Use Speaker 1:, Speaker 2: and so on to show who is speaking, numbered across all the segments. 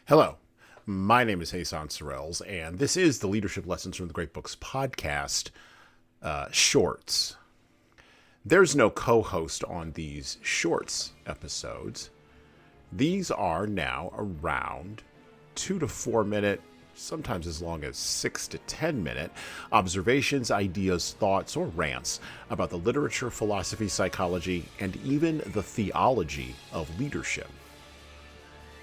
Speaker 1: Hello, my name is Hassan Sorrells, and this is the Leadership Lessons from the Great Books podcast shorts. There's no co-host on these shorts episodes. These are now around 2 to 4 minute, sometimes as long as 6 to 10 minute observations, ideas, thoughts, or rants about the literature, philosophy, psychology, and even the theology of leadership.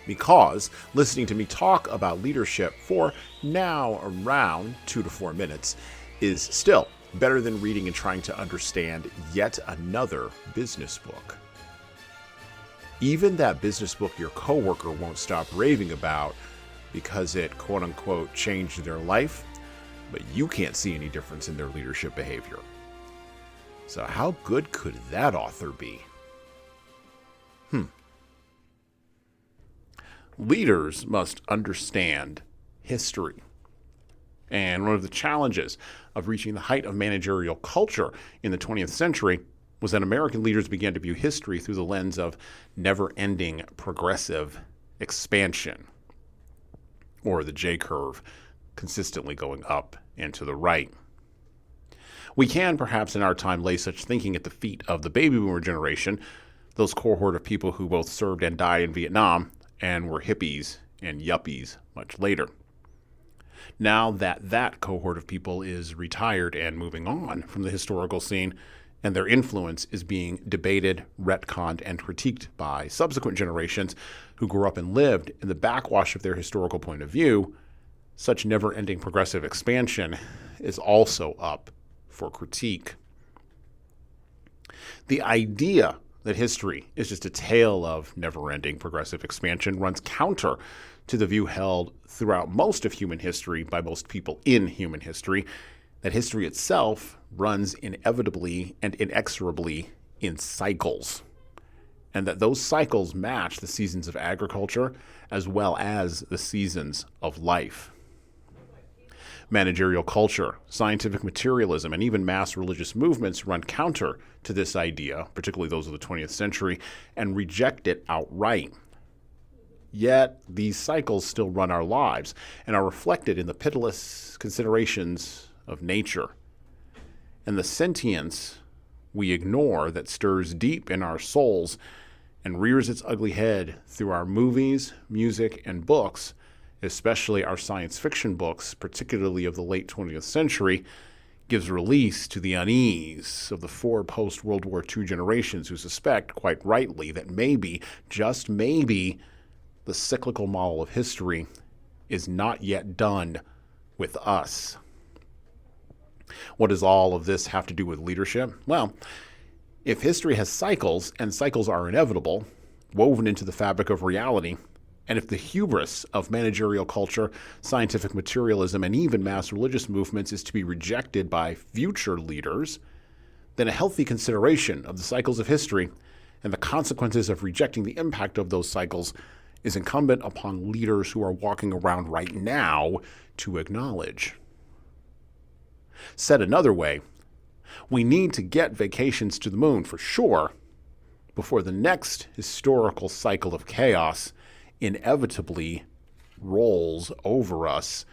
Speaker 1: Because listening to me talk about leadership for now around 2 to 4 minutes is still better than reading and trying to understand yet another business book. Even that business book your coworker won't stop raving about because it quote-unquote changed their life, but you can't see any difference in their leadership behavior. So how good could that author be? Leaders must understand history. And one of the challenges of reaching the height of managerial culture in the 20th century was that American leaders began to view history through the lens of never-ending progressive expansion, or the J-curve, consistently going up and to the right. We can, perhaps in our time, lay such thinking at the feet of the baby boomer generation, those cohort of people who both served and died in Vietnam and were hippies and yuppies much later. Now that cohort of people is retired and moving on from the historical scene, and their influence is being debated, retconned, and critiqued by subsequent generations who grew up and lived in the backwash of their historical point of view, such never-ending progressive expansion is also up for critique. The idea that history is just a tale of never-ending progressive expansion runs counter to the view held throughout most of human history by most people in human history, that history itself runs inevitably and inexorably in cycles, and that those cycles match the seasons of agriculture as well as the seasons of life. Managerial culture, scientific materialism, and even mass religious movements run counter to this idea, particularly those of the 20th century, and reject it outright. Yet, these cycles still run our lives and are reflected in the pitiless considerations of nature and the sentience we ignore that stirs deep in our souls and rears its ugly head through our movies, music, and books, especially our science fiction books, particularly of the late 20th century, gives release to the unease of the 4 post-World War II generations who suspect, quite rightly, that maybe, just maybe, the cyclical model of history is not yet done with us. What does all of this have to do with leadership? Well, if history has cycles, and cycles are inevitable, woven into the fabric of reality, and if the hubris of managerial culture, scientific materialism, and even mass religious movements is to be rejected by future leaders, then a healthy consideration of the cycles of history and the consequences of rejecting the impact of those cycles is incumbent upon leaders who are walking around right now to acknowledge. Said another way, we need to get vacations to the moon for sure before the next historical cycle of chaos inevitably rolls over us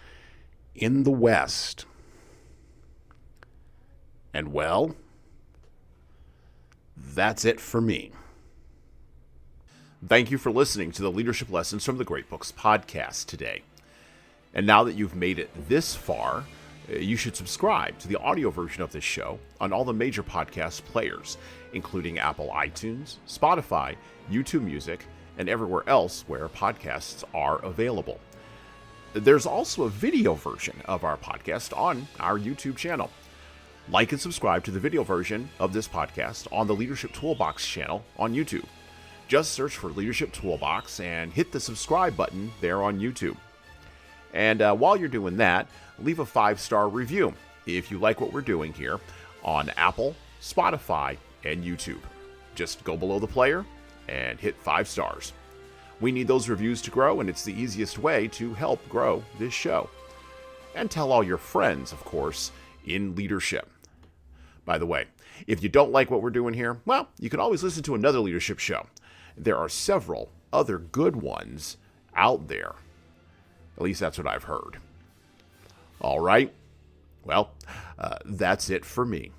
Speaker 1: in the West. And well, that's it for me. Thank you for listening to the Leadership Lessons from the Great Books podcast today. And now that you've made it this far, you should subscribe to the audio version of this show on all the major podcast players, including Apple iTunes, Spotify, YouTube Music, and everywhere else where podcasts are available. There's also a video version of our podcast on our YouTube channel. Like and subscribe to the video version of this podcast on the Leadership Toolbox channel on YouTube. Just search for Leadership Toolbox and hit the subscribe button there on YouTube. And while you're doing that, leave a 5-star review if you like what we're doing here on Apple, Spotify, and YouTube. Just go below the player and hit 5 stars. We need those reviews to grow, and it's the easiest way to help grow this show. And tell all your friends, of course, in leadership. By the way, if you don't like what we're doing here, well, you can always listen to another leadership show. There are several other good ones out there. At least that's what I've heard. All right. Well, that's it for me.